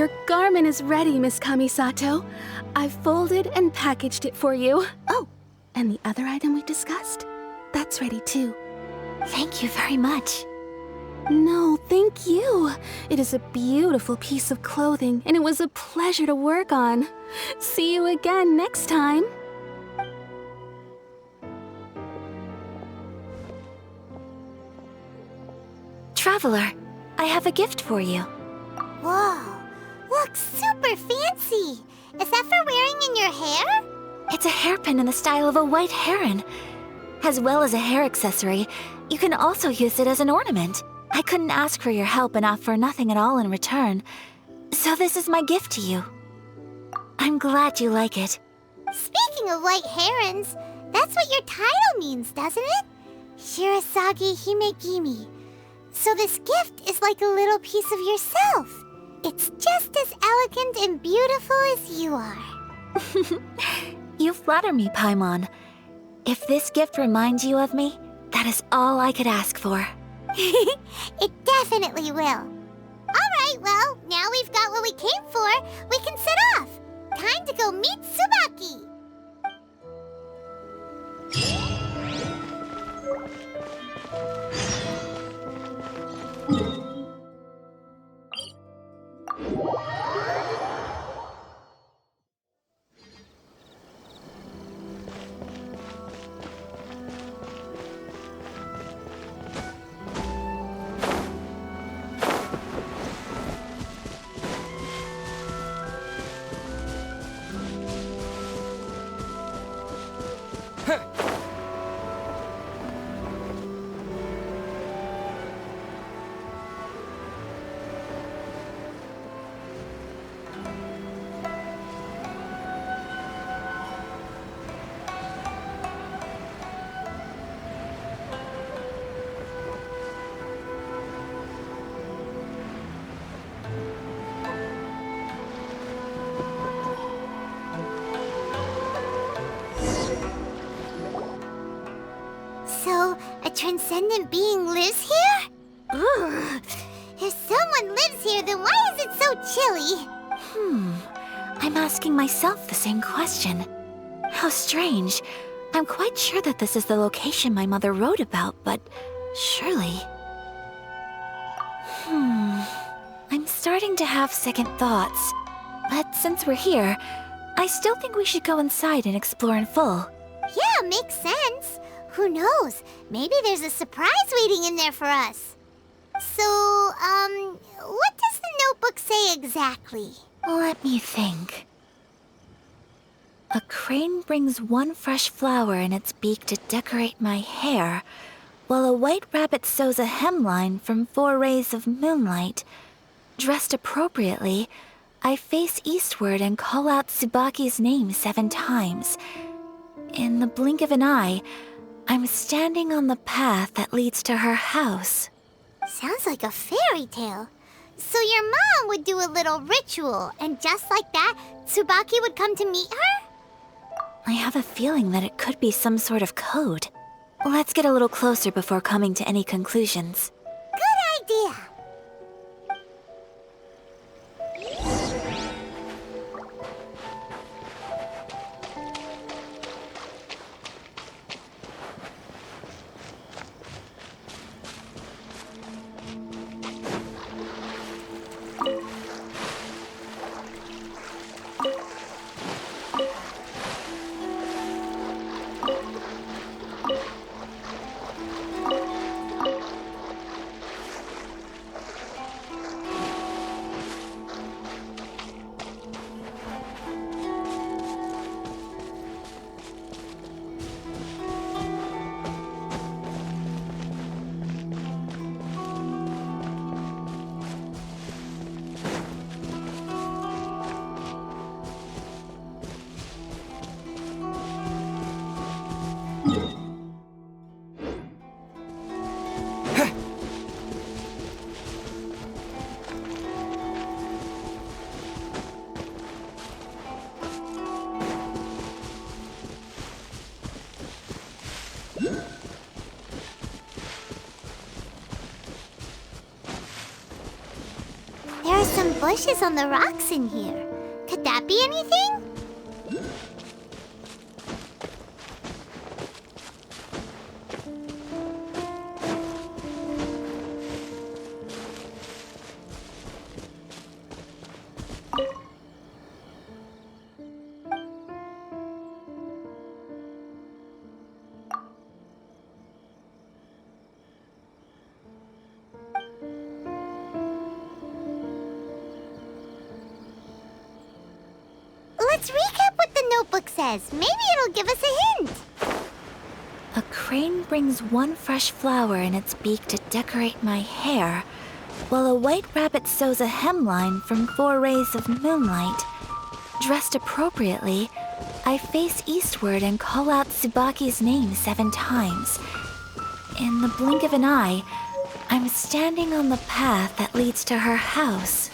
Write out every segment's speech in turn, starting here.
Your garment is ready, Miss Kamisato. I've folded and packaged it for you. Oh, and the other item we discussed? That's ready too. Thank you very much. No, thank you. It is a beautiful piece of clothing, and it was a pleasure to work on. See you again next time. Traveler, I have a gift for you. Whoa, looks super fancy. Is that for wearing in your hair? It's a hairpin in the style of a white heron. As well as a hair accessory, you can also use it as an ornament. I couldn't ask for your help and offer nothing at all in return. So this is my gift to you. I'm glad you like it. Speaking of white herons, that's what your title means, doesn't it? Shirasagi Himegimi. So this gift is like a little piece of yourself. It's just as elegant and beautiful as you are. You flatter me, Paimon. If this gift reminds you of me, that is all I could ask for. It definitely will. Alright, well, now we've got what we came for. We can set off. Time to go meet Tsubaki. So, a transcendent being lives here? Ugh. If someone lives here, then why is it so chilly? I'm asking myself the same question. How strange. I'm quite sure that this is the location my mother wrote about, but surely... I'm starting to have second thoughts. But since we're here, I still think we should go inside and explore in full. Yeah, makes sense. Who knows? Maybe there's a surprise waiting in there for us. So, what does the notebook say exactly? Let me think. A crane brings one fresh flower in its beak to decorate my hair, while a white rabbit sews a hemline from 4 rays of moonlight. Dressed appropriately, I face eastward and call out Tsubaki's name 7 times. In the blink of an eye, I'm standing on the path that leads to her house. Sounds like a fairy tale. So your mom would do a little ritual, and just like that, Tsubaki would come to meet her? I have a feeling that it could be some sort of code. Let's get a little closer before coming to any conclusions. Good idea. bushes on the rocks in here. Could that be anything? Let's recap what the notebook says. Maybe it'll give us a hint. A crane brings one fresh flower in its beak to decorate my hair, while a white rabbit sews a hemline from 4 rays of moonlight. Dressed appropriately, I face eastward and call out Tsubaki's name 7 times. In the blink of an eye, I'm standing on the path that leads to her house.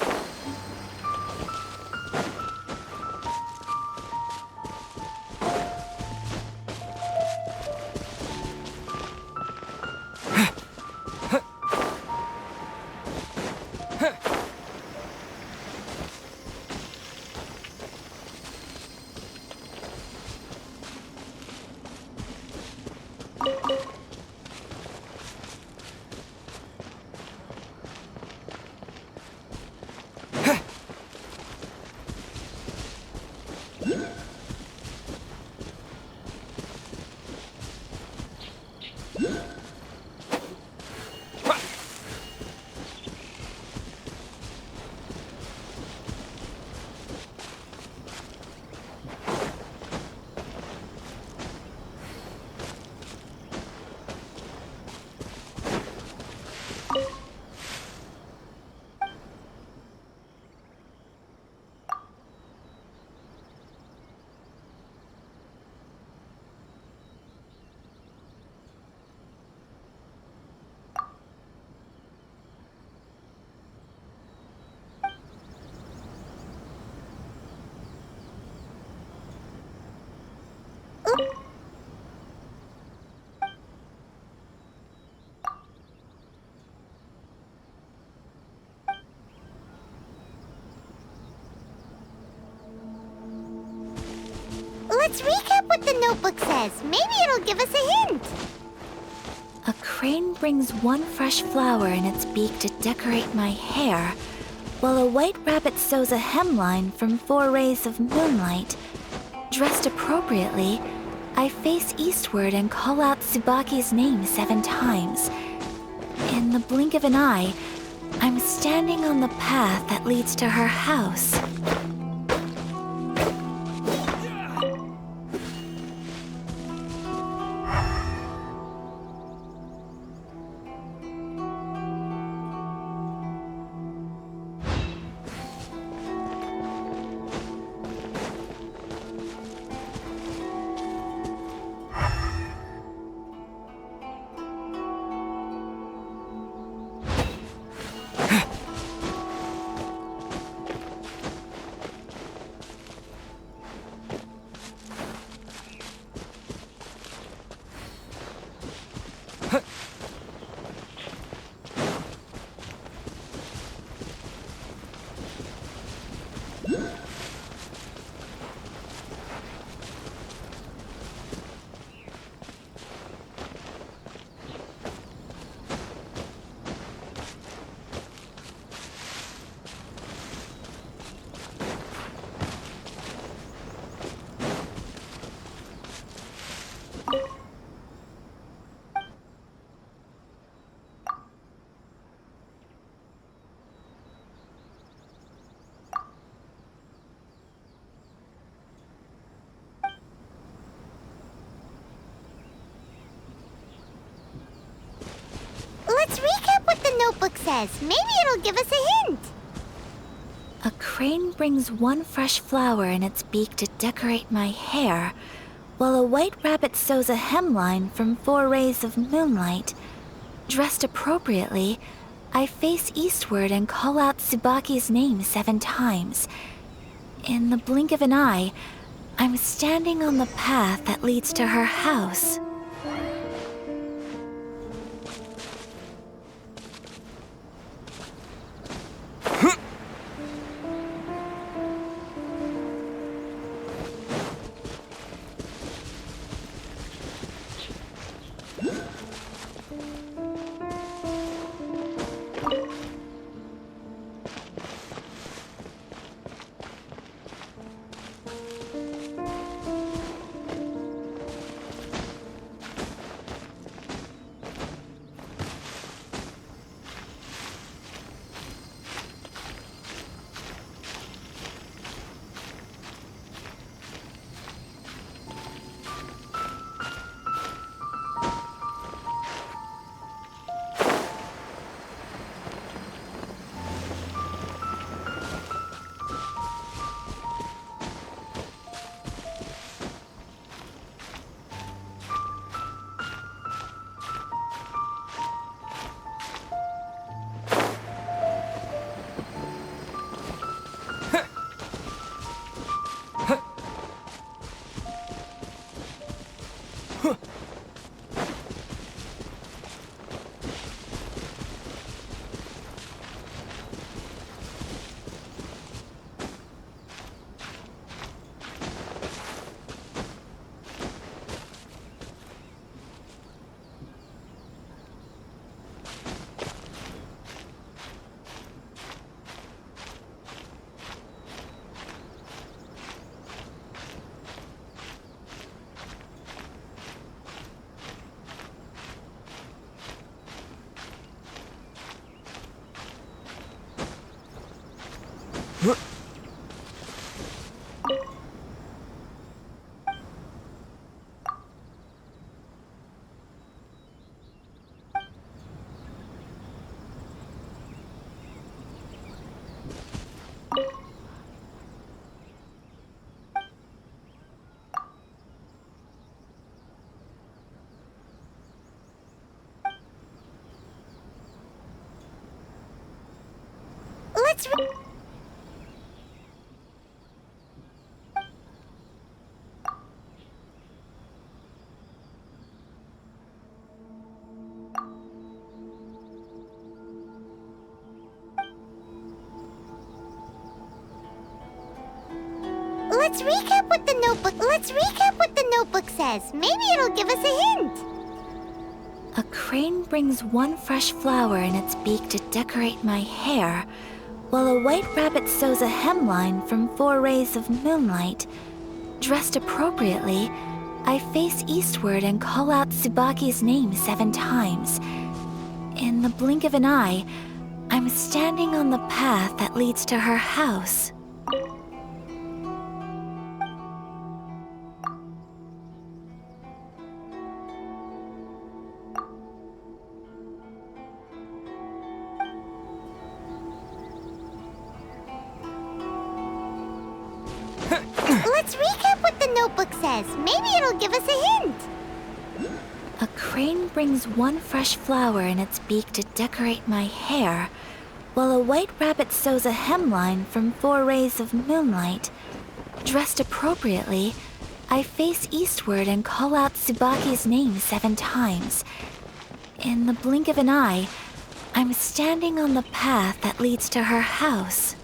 Let's recap what the notebook says. Maybe it'll give us a hint. A crane brings one fresh flower in its beak to decorate my hair, while a white rabbit sews a hemline from 4 rays of moonlight. Dressed appropriately, I face eastward and call out Tsubaki's name 7 times. In the blink of an eye, I'm standing on the path that leads to her house. Let's recap what the notebook says. Maybe it'll give us a hint. A crane brings one fresh flower in its beak to decorate my hair, while a white rabbit sews a hemline from 4 rays of moonlight. Dressed appropriately, I face eastward and call out Tsubaki's name 7 times. In the blink of an eye, I'm standing on the path that leads to her house. Let's recap what the notebook. Let's recap what the notebook says. Maybe it'll give us a hint. A crane brings one fresh flower in its beak to decorate my hair, while a white rabbit sews a hemline from 4 rays of moonlight. Dressed appropriately, I face eastward and call out Tsubaki's name 7 times. In the blink of an eye, I'm standing on the path that leads to her house. Let's recap what the notebook says. Maybe it'll give us a hint. A crane brings one fresh flower in its beak to decorate my hair, while a white rabbit sews a hemline from 4 rays of moonlight. Dressed appropriately, I face eastward and call out Tsubaki's name 7 times. In the blink of an eye, I'm standing on the path that leads to her house.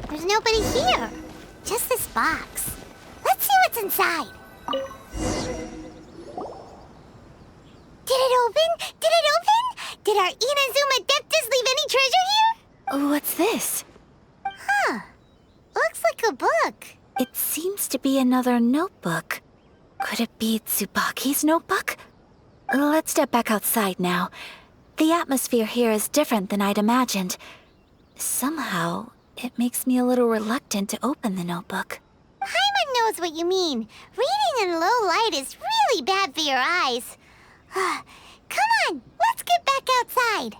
There's nobody here. Just this box. Let's see what's inside. Did it open? Did it open? Did our Inazuma Adeptus leave any treasure here? What's this? Huh. Looks like a book. It seems to be another notebook. Could it be Tsubaki's notebook? Let's step back outside now. The atmosphere here is different than I'd imagined. Somehow, it makes me a little reluctant to open the notebook. Paimon knows what you mean. Reading in low light is really bad for your eyes. Come on, let's get back outside.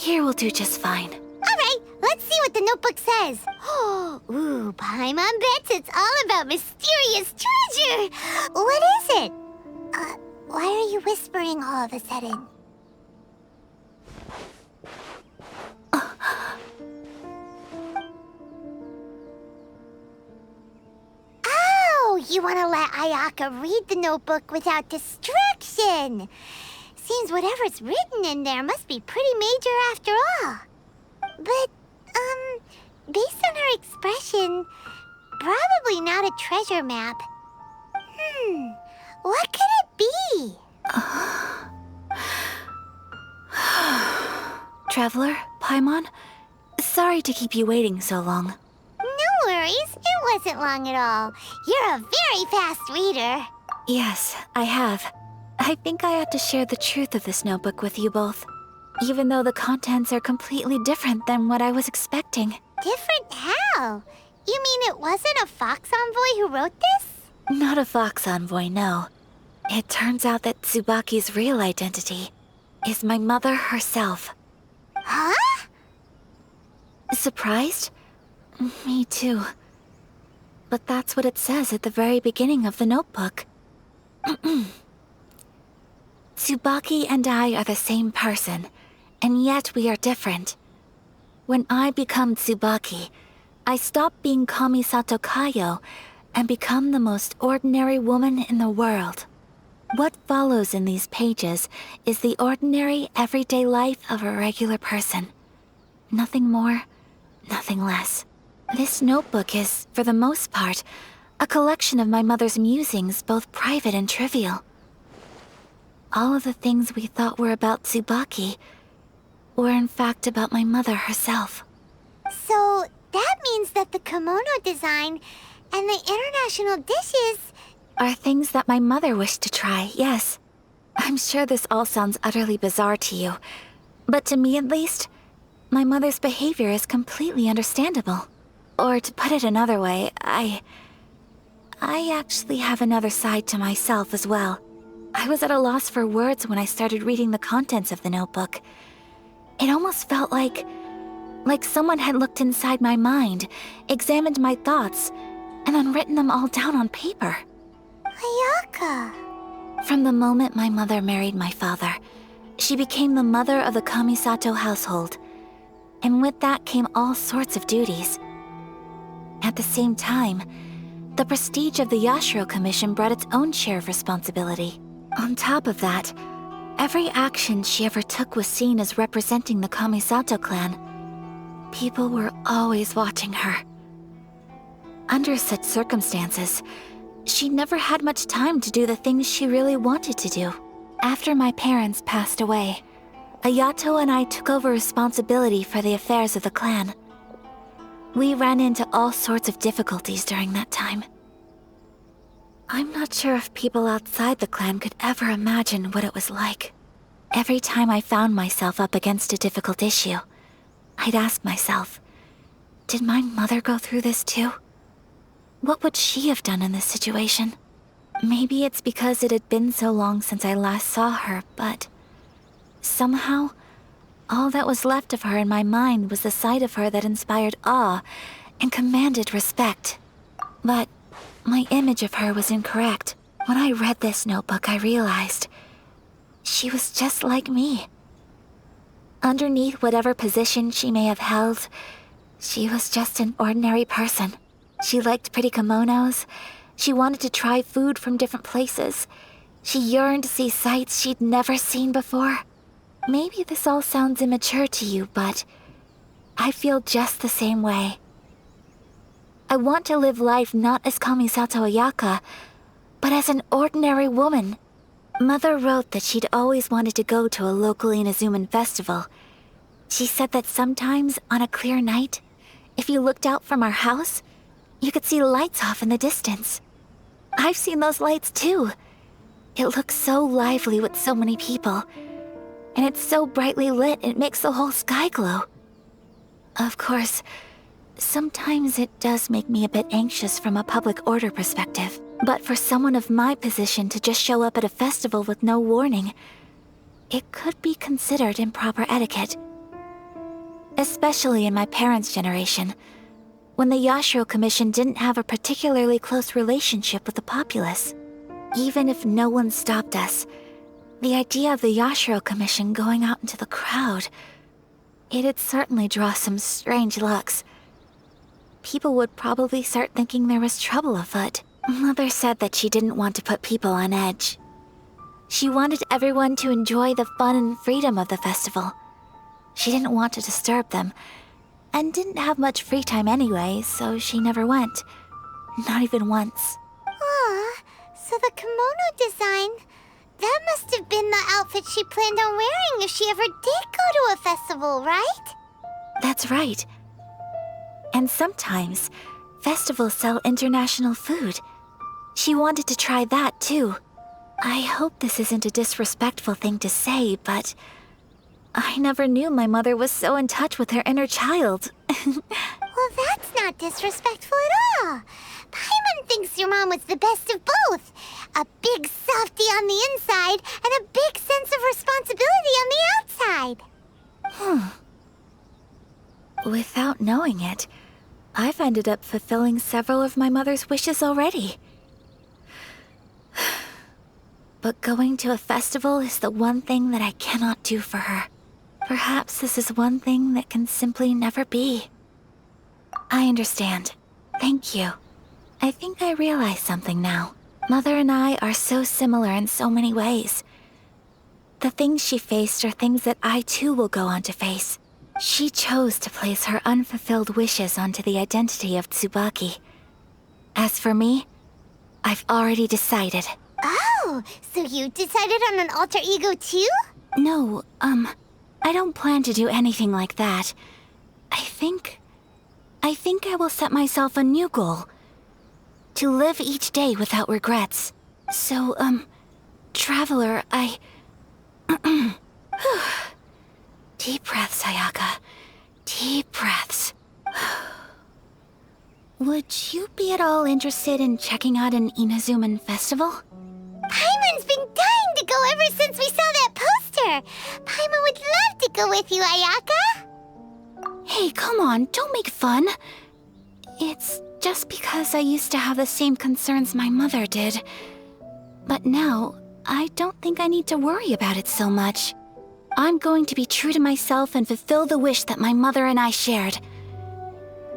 Here will do just fine. Alright, let's see what the notebook says. Ooh, Paimon bets it's all about mysterious treasure. What is it? Why are you whispering all of a sudden? Oh, you want to let Ayaka read the notebook without distraction. Seems whatever's written in there must be pretty major after all. But, based on her expression, probably not a treasure map. What could it be? Traveler, Paimon, sorry to keep you waiting so long. No worries, it wasn't long at all. You're a very fast reader. Yes, I have. I think I ought to share the truth of this notebook with you both, even though the contents are completely different than what I was expecting. Different how? You mean it wasn't a Fox Envoy who wrote this? Not a Fox Envoy, no. It turns out that Tsubaki's real identity is my mother herself. Huh? Surprised? Me too. But that's what it says at the very beginning of the notebook. Tsubaki and I are the same person, and yet we are different. When I become Tsubaki, I stop being Kamisato Kayo and become the most ordinary woman in the world. What follows in these pages is the ordinary, everyday life of a regular person. Nothing more, nothing less. This notebook is, for the most part, a collection of my mother's musings, both private and trivial. All of the things we thought were about Tsubaki were in fact about my mother herself. So, that means that the kimono design and the international dishes are things that my mother wished to try, yes. I'm sure this all sounds utterly bizarre to you, but to me at least, my mother's behavior is completely understandable. Or to put it another way, I actually have another side to myself as well. I was at a loss for words when I started reading the contents of the notebook. It almost felt like someone had looked inside my mind, examined my thoughts, and then written them all down on paper. Ayaka. From the moment my mother married my father, she became the mother of the Kamisato household. And with that came all sorts of duties. At the same time, the prestige of the Yashiro Commission brought its own share of responsibility. On top of that, every action she ever took was seen as representing the Kamisato clan. People were always watching her. Under such circumstances, she never had much time to do the things she really wanted to do. After my parents passed away, Ayato and I took over responsibility for the affairs of the clan. We ran into all sorts of difficulties during that time. I'm not sure if people outside the clan could ever imagine what it was like. Every time I found myself up against a difficult issue, I'd ask myself, did my mother go through this too? What would she have done in this situation? Maybe it's because it had been so long since I last saw her, but somehow, all that was left of her in my mind was the side of her that inspired awe and commanded respect. But my image of her was incorrect. When I read this notebook, I realized she was just like me. Underneath whatever position she may have held, she was just an ordinary person. She liked pretty kimonos. She wanted to try food from different places. She yearned to see sights she'd never seen before. Maybe this all sounds immature to you, but I feel just the same way. I want to live life not as Kamisato Ayaka, but as an ordinary woman. Mother wrote that she'd always wanted to go to a local Inazuman festival. She said that sometimes, on a clear night, if you looked out from our house, you could see lights off in the distance. I've seen those lights too. It looks so lively with so many people. And it's so brightly lit, it makes the whole sky glow. Of course, sometimes it does make me a bit anxious from a public order perspective. But for someone of my position to just show up at a festival with no warning, it could be considered improper etiquette. especially in my parents' generation, when the Yashiro Commission didn't have a particularly close relationship with the populace. Even if no one stopped us, the idea of the Yashiro Commission going out into the crowd, it'd certainly draw some strange looks. People would probably start thinking there was trouble afoot. Mother said that she didn't want to put people on edge. She wanted everyone to enjoy the fun and freedom of the festival. She didn't want to disturb them, and didn't have much free time anyway, so she never went. Not even once. Aw, so the kimono design, that must have been the outfit she planned on wearing if she ever did go to a festival, right? That's right. And sometimes, festivals sell international food. She wanted to try that too. I hope this isn't a disrespectful thing to say, but I never knew my mother was so in touch with her inner child. Well, that's not disrespectful at all. Paimon thinks your mom was the best of both. A big softie on the inside and a big sense of responsibility on the outside. Without knowing it, I've ended up fulfilling several of my mother's wishes already. But going to a festival is the one thing that I cannot do for her. Perhaps this is one thing that can simply never be. I understand. Thank you. I think I realize something now. Mother and I are so similar in so many ways. The things she faced are things that I too will go on to face. She chose to place her unfulfilled wishes onto the identity of Tsubaki. As for me, I've already decided. Oh, so you decided on an alter ego too? No, I don't plan to do anything like that. I think I will set myself a new goal. To live each day without regrets. So, Traveler, Deep breaths, Ayaka. Deep breaths. Would you be at all interested in checking out an Inazuman festival? Paimon's been dying to go ever since we saw that poster. Paimon would love to go with you, Ayaka. Hey, come on, don't make fun. It's just because I used to have the same concerns my mother did. But now, I don't think I need to worry about it so much. I'm going to be true to myself and fulfill the wish that my mother and I shared.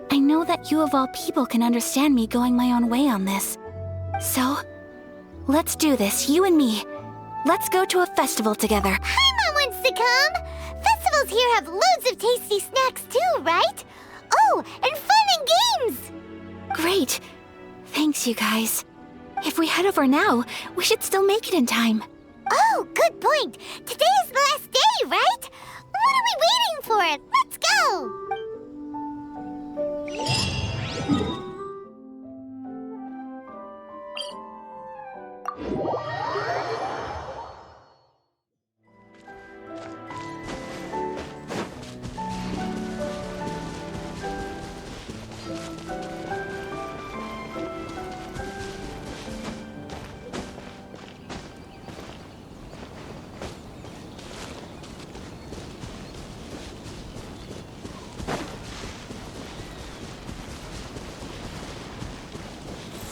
I know that you of all people can understand me going my own way on this. So, let's do this, you and me. Let's go to a festival together. Paimon wants to come. Festivals here have loads of tasty snacks too, right? Oh, and fun and games. Great. Thanks, you guys. If we head over now, we should still make it in time. Oh, good point. Today is the last day, right? What are we waiting for? Let's go!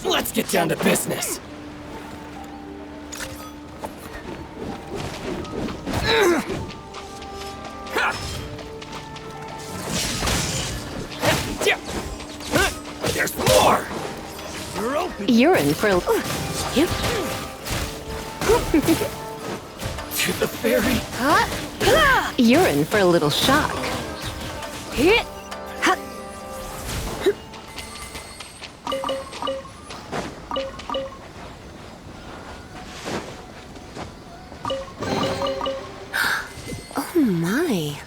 Let's get down to business. There's more! You're open! You're in for a... You... To the ferry! You're in for a little shock. Oh my.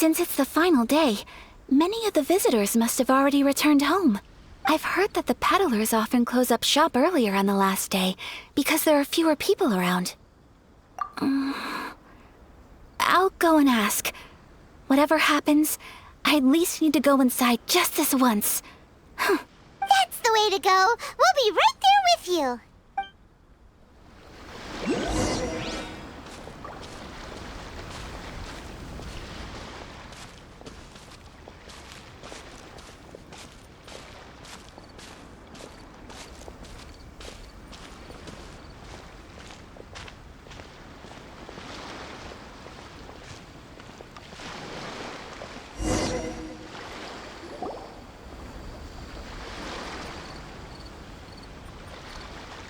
Since it's the final day, many of the visitors must have already returned home. I've heard that the peddlers often close up shop earlier on the last day because there are fewer people around. I'll go and ask. Whatever happens, I at least need to go inside just this once. That's the way to go. We'll be right there with you.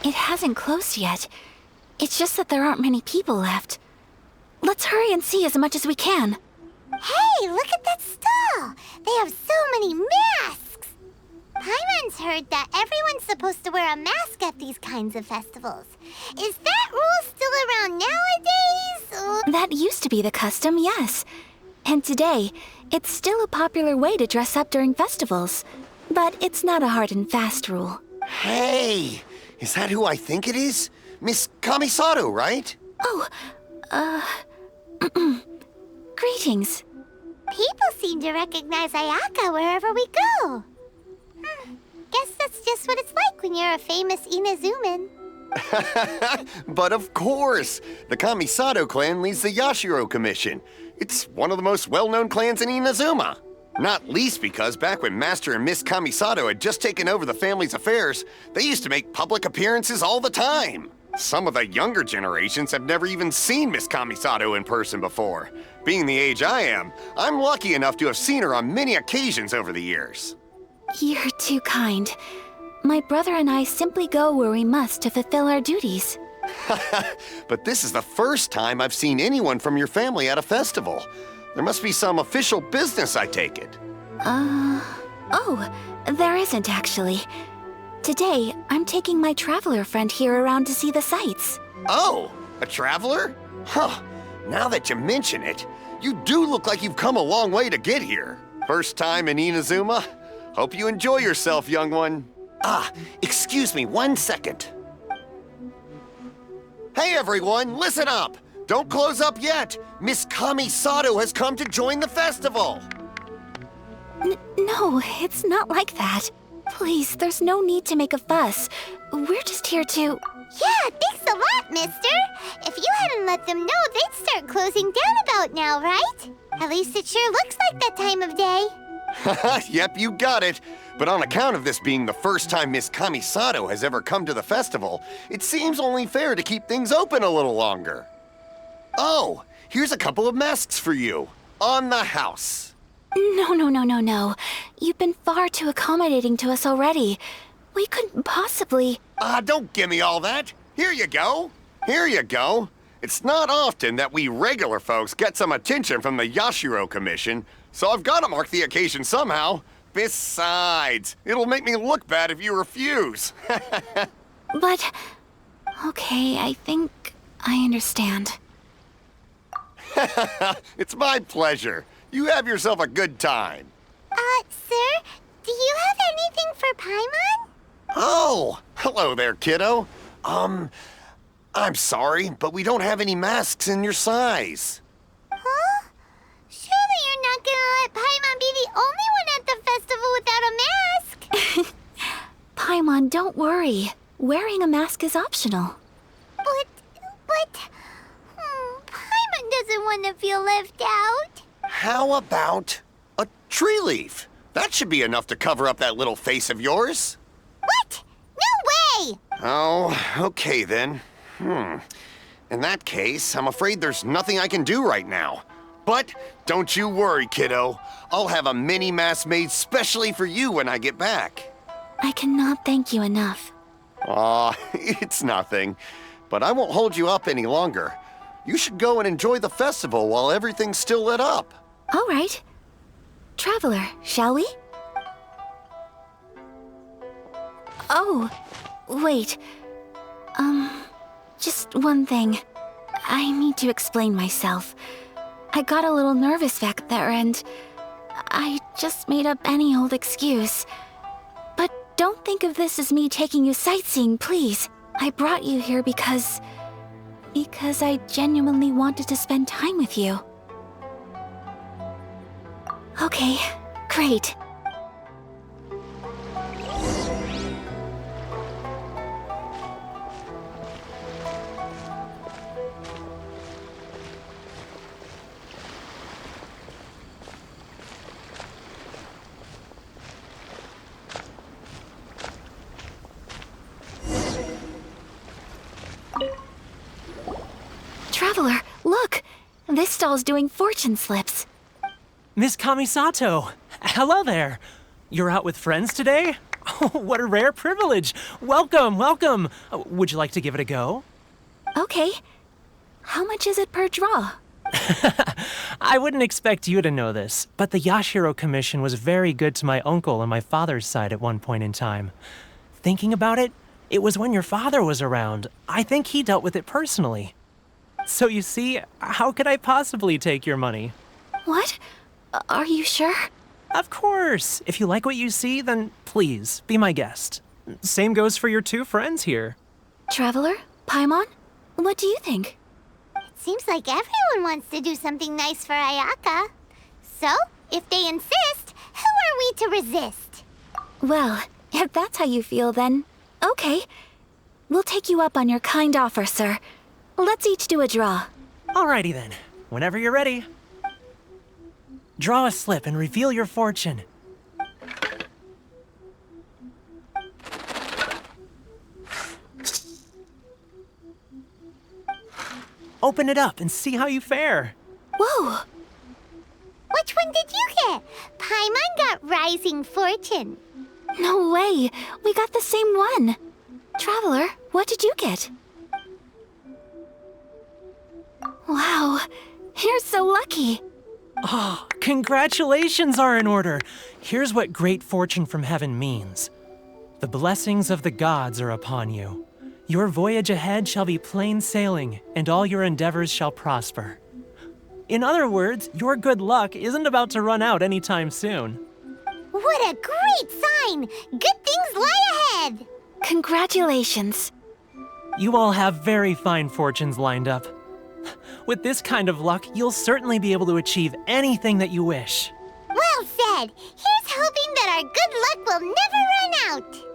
It hasn't closed yet. It's just that there aren't many people left. Let's hurry and see as much as we can. Hey, look at that stall! They have so many masks! Paimon's heard that everyone's supposed to wear a mask at these kinds of festivals. Is that rule still around nowadays? That used to be the custom, yes. And today, it's still a popular way to dress up during festivals. But it's not a hard and fast rule. Hey! Is that who I think it is? Miss Kamisato, right? Oh, greetings. People seem to recognize Ayaka wherever we go. Guess that's just what it's like when you're a famous Inazuman. But of course! The Kamisato clan leads the Yashiro Commission. It's one of the most well-known clans in Inazuma. Not least because back when Master and Miss Kamisato had just taken over the family's affairs, they used to make public appearances all the time. Some of the younger generations have never even seen Miss Kamisato in person before. Being the age I am, I'm lucky enough to have seen her on many occasions over the years. You're too kind. My brother and I simply go where we must to fulfill our duties. But this is the first time I've seen anyone from your family at a festival. There must be some official business, I take it. Oh, there isn't actually. Today, I'm taking my traveler friend here around to see the sights. Oh, a traveler? Huh, now that you mention it, you do look like you've come a long way to get here. First time in Inazuma? Hope you enjoy yourself, young one. Excuse me 1 second. Hey everyone, listen up! Don't close up yet! Miss Kamisato has come to join the festival! No, it's not like that. Please, there's no need to make a fuss. We're just here to... Yeah, thanks a lot, mister. If you hadn't let them know, they'd start closing down about now, right? At least it sure looks like that time of day. Yep, you got it. But on account of this being the first time Miss Kamisato has ever come to the festival, it seems only fair to keep things open a little longer. Oh, here's a couple of masks for you. On the house. No. You've been far too accommodating to us already. We couldn't possibly... Don't give me all that. Here you go. Here you go. It's not often that we regular folks get some attention from the Yashiro Commission, so I've got to mark the occasion somehow. Besides, it'll make me look bad if you refuse. But... Okay, I think I understand. It's my pleasure. You have yourself a good time. Sir, do you have anything for Paimon? Oh, hello there, kiddo. I'm sorry, but we don't have any masks in your size. Huh? Surely you're not gonna let Paimon be the only one at the festival without a mask? Paimon, don't worry. Wearing a mask is optional. But... Paimon doesn't want to feel left out. How about a tree leaf? That should be enough to cover up that little face of yours. What? No way! Oh, okay then. In that case, I'm afraid there's nothing I can do right now. But don't you worry, kiddo. I'll have a mini mask made specially for you when I get back. I cannot thank you enough. Aw, it's nothing. But I won't hold you up any longer. You should go and enjoy the festival while everything's still lit up. All right. Traveler, shall we? Oh, wait. Just one thing. I need to explain myself. I got a little nervous back there and I just made up any old excuse. But don't think of this as me taking you sightseeing, please. I brought you here because I genuinely wanted to spend time with you. Okay, great. Traveler, look! This stall's doing fortune slips. Miss Kamisato! Hello there! You're out with friends today? Oh, what a rare privilege! Welcome, welcome! Would you like to give it a go? Okay. How much is it per draw? I wouldn't expect you to know this, but the Yashiro Commission was very good to my uncle on my father's side at one point in time. Thinking about it, it was when your father was around. I think he dealt with it personally. So you see, how could I possibly take your money? What? Are you sure? Of course! If you like what you see, then please, be my guest. Same goes for your two friends here. Traveler? Paimon? What do you think? It seems like everyone wants to do something nice for Ayaka. So, if they insist, who are we to resist? Well, if that's how you feel, then okay. We'll take you up on your kind offer, sir. Let's each do a draw. Alrighty then, whenever you're ready. Draw a slip and reveal your fortune. Open it up and see how you fare. Whoa! Which one did you get? Paimon got Rising Fortune. No way! We got the same one! Traveler, what did you get? Wow, you're so lucky! Oh, congratulations are in order. Here's what great fortune from heaven means. The blessings of the gods are upon you. Your voyage ahead shall be plain sailing, and all your endeavors shall prosper. In other words, your good luck isn't about to run out anytime soon. What a great sign! Good things lie ahead! Congratulations. You all have very fine fortunes lined up. With this kind of luck, you'll certainly be able to achieve anything that you wish. Well said! Here's hoping that our good luck will never run out!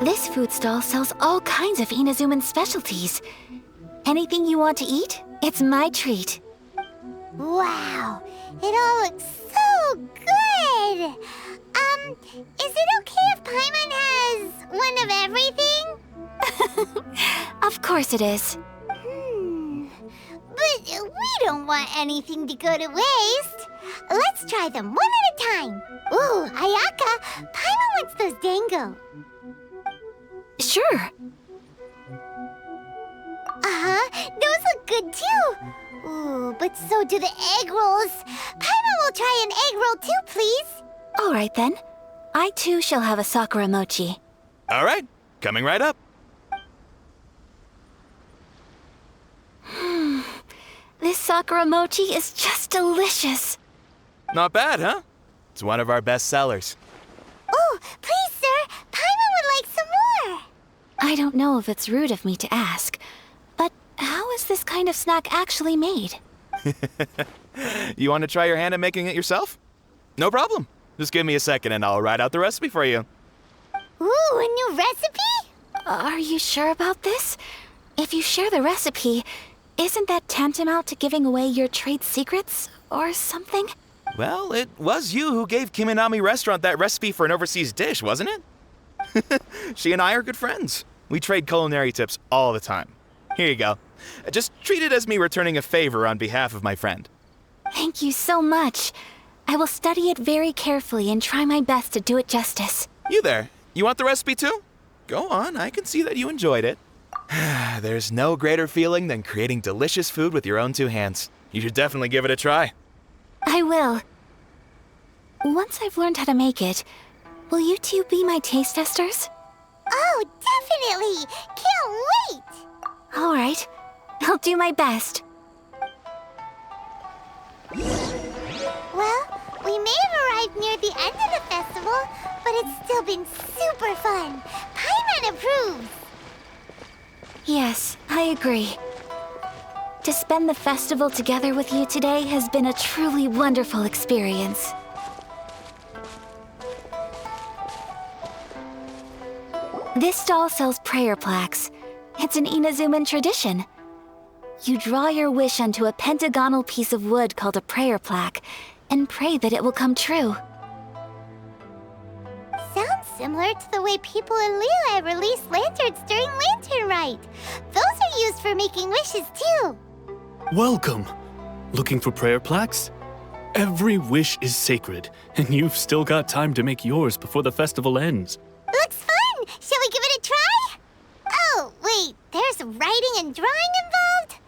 This food stall sells all kinds of Inazuman specialties. Anything you want to eat, it's my treat. Wow, it all looks so good! Is it okay if Paimon has one of everything? Of course it is. But we don't want anything to go to waste. Let's try them one at a time. Ooh, Ayaka, Paimon wants those dango. Sure. Uh-huh, those look good too. Ooh, but so do the egg rolls. Paimon will try an egg roll too, please. All right then. I too shall have a Sakura mochi. All right, coming right up. This Sakura mochi is just delicious. Not bad, huh? It's one of our best sellers. Oh, please, sir. Paimon would like some more. I don't know if it's rude of me to ask, but how is this kind of snack actually made? You want to try your hand at making it yourself? No problem. Just give me a second and I'll write out the recipe for you. Ooh, a new recipe? Are you sure about this? If you share the recipe, isn't that tantamount to giving away your trade secrets or something? Well, it was you who gave Kiminami Restaurant that recipe for an overseas dish, wasn't it? She and I are good friends. We trade culinary tips all the time. Here you go. Just treat it as me returning a favor on behalf of my friend. Thank you so much. I will study it very carefully and try my best to do it justice. You there, you want the recipe too? Go on, I can see that you enjoyed it. There's no greater feeling than creating delicious food with your own two hands. You should definitely give it a try. I will. Once I've learned how to make it, will you two be my taste testers? Oh, definitely! Can't wait! All right. I'll do my best. Well, we may have arrived near the end of the festival, but it's still been super fun. Paimon approves! Yes, I agree. To spend the festival together with you today has been a truly wonderful experience. This stall sells prayer plaques. It's an Inazuman tradition. You draw your wish onto a pentagonal piece of wood called a prayer plaque and pray that it will come true. Sounds similar to the way people in Liyue release lanterns during Lantern Rite. Those are used for making wishes too. Welcome! Looking for prayer plaques? Every wish is sacred, and you've still got time to make yours before the festival ends. Looks fun! Shall we give it a try? Oh, wait, there's writing and drawing involved?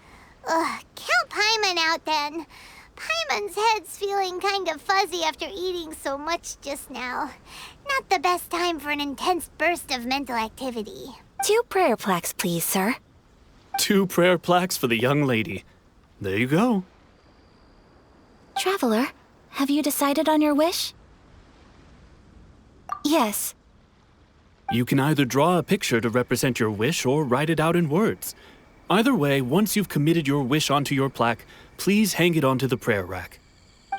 Ugh, count Paimon out then. Paimon's head's feeling kind of fuzzy after eating so much just now. Not the best time for an intense burst of mental activity. 2 prayer plaques, please, sir. 2 prayer plaques for the young lady. There you go. Traveler, have you decided on your wish? Yes. You can either draw a picture to represent your wish or write it out in words. Either way, once you've committed your wish onto your plaque, please hang it onto the prayer rack.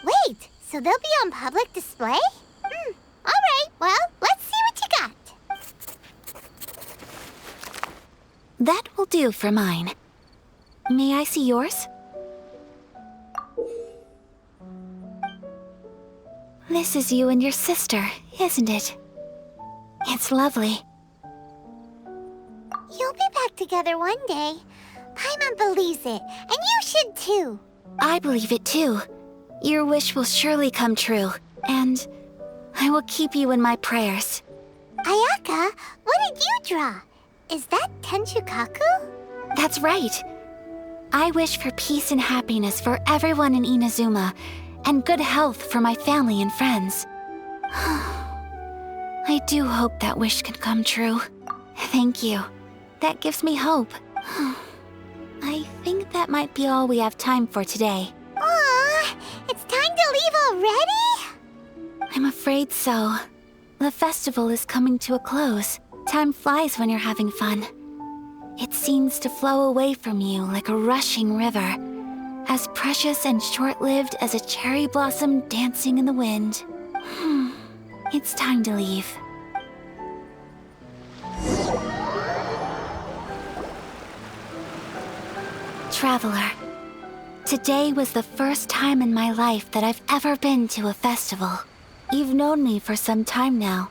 Wait, so they'll be on public display? Alright, well, let's see what you got. That will do for mine. May I see yours? This is you and your sister, isn't it? It's lovely. You'll be back together one day. Paimon believes it, and you should too. I believe it too. Your wish will surely come true, and I will keep you in my prayers. Ayaka, what did you draw? Is that Tenchukaku? That's right. I wish for peace and happiness for everyone in Inazuma, and good health for my family and friends. I do hope that wish can come true. Thank you. That gives me hope. I think that might be all we have time for today. Aw, it's time to leave already? I'm afraid so. The festival is coming to a close. Time flies when you're having fun. It seems to flow away from you like a rushing river, as precious and short-lived as a cherry blossom dancing in the wind. It's time to leave. Traveler, today was the first time in my life that I've ever been to a festival. You've known me for some time now.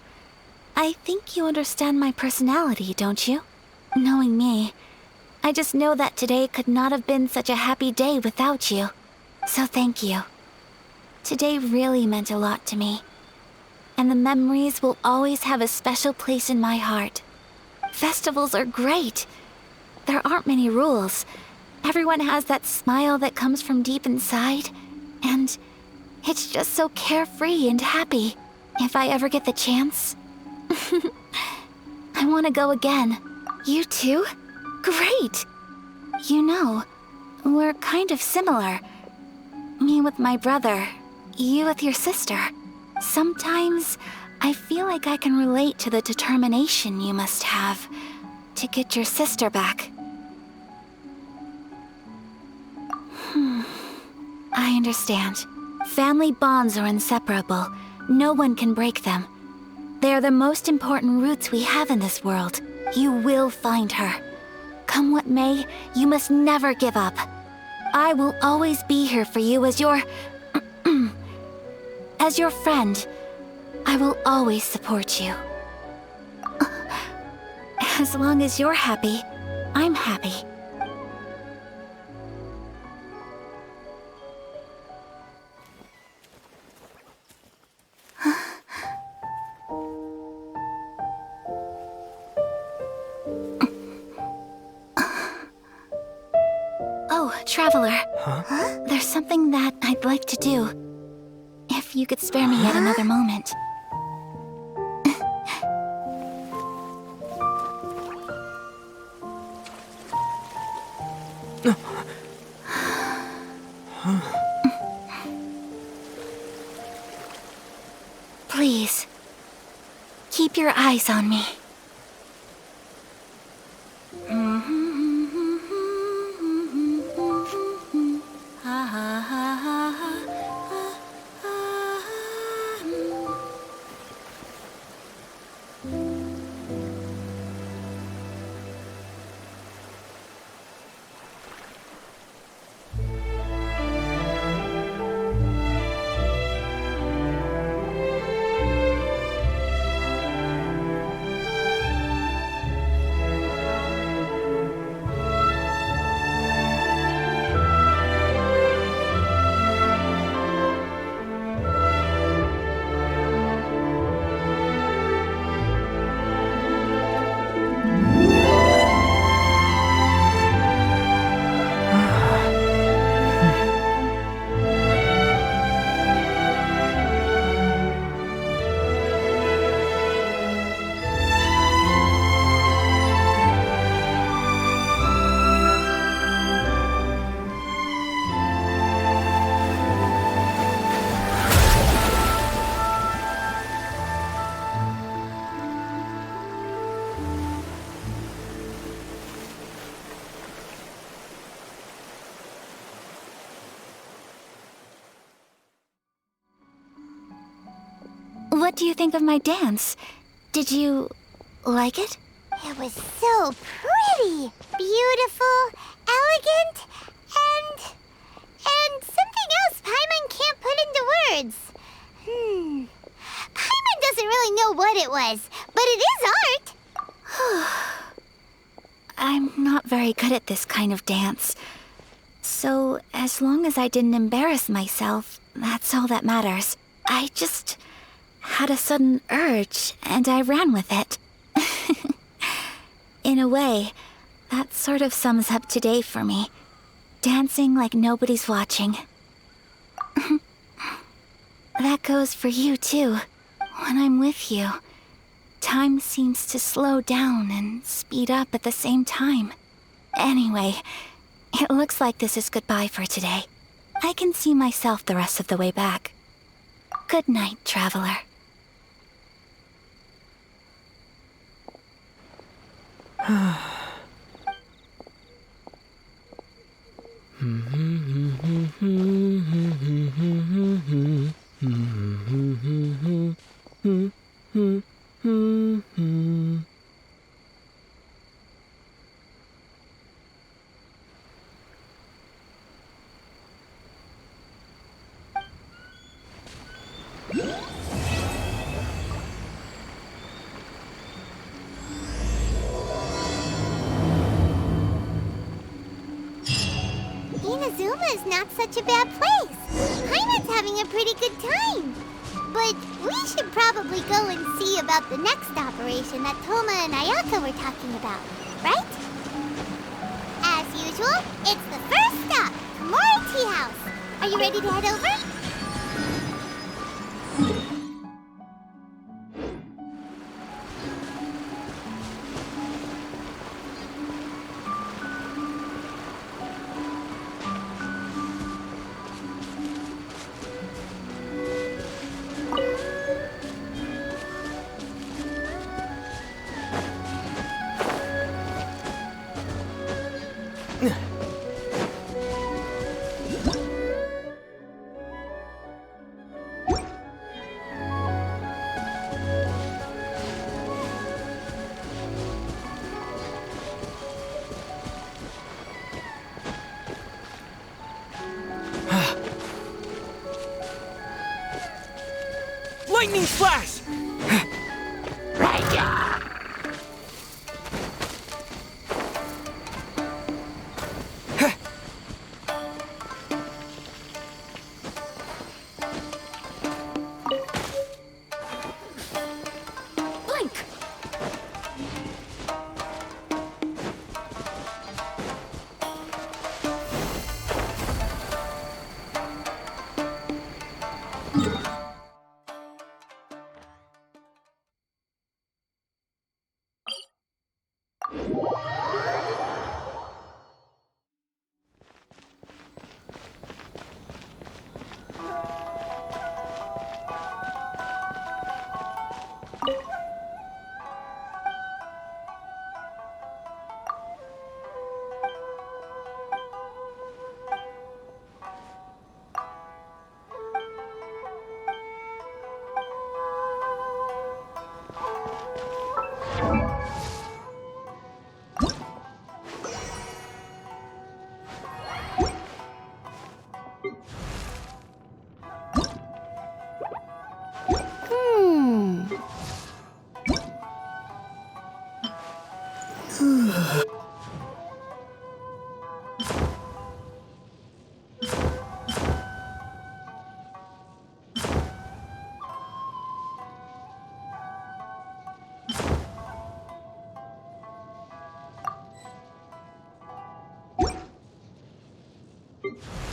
I think you understand my personality, don't you? Knowing me, I just know that today could not have been such a happy day without you. So thank you. Today really meant a lot to me. And the memories will always have a special place in my heart. Festivals are great. There aren't many rules. Everyone has that smile that comes from deep inside. And it's just so carefree and happy. If I ever get the chance, I want to go again. You too? Great! You know, we're kind of similar. Me with my brother, you with your sister. Sometimes I feel like I can relate to the determination you must have to get your sister back. I understand. Family bonds are inseparable. No one can break them. They are the most important roots we have in this world. You will find her. Come what may, you must never give up. I will always be here for you as your... as your friend. I will always support you. As long as you're happy, I'm happy. Oh, Traveler. Huh? There's something that I'd like to do. If you could spare me yet another moment. Please, keep your eyes on me. What do you think of my dance? Did you like it? It was so pretty, beautiful, elegant, and something else Paimon can't put into words. Paimon doesn't really know what it was, but it is art. I'm not very good at this kind of dance. So, as long as I didn't embarrass myself, that's all that matters. I just had a sudden urge, and I ran with it. In a way, that sort of sums up today for me. Dancing like nobody's watching. That goes for you, too. When I'm with you, time seems to slow down and speed up at the same time. Anyway, it looks like this is goodbye for today. I can see myself the rest of the way back. Good night, Traveler. Inazuma's not such a bad place. Paimon's having a pretty good time. But we should probably go and see about the next operation that Toma and Ayaka were talking about, right? As usual, it's the first stop, Komori Tea House. Are you ready to head over? Lightning flash! Genshin.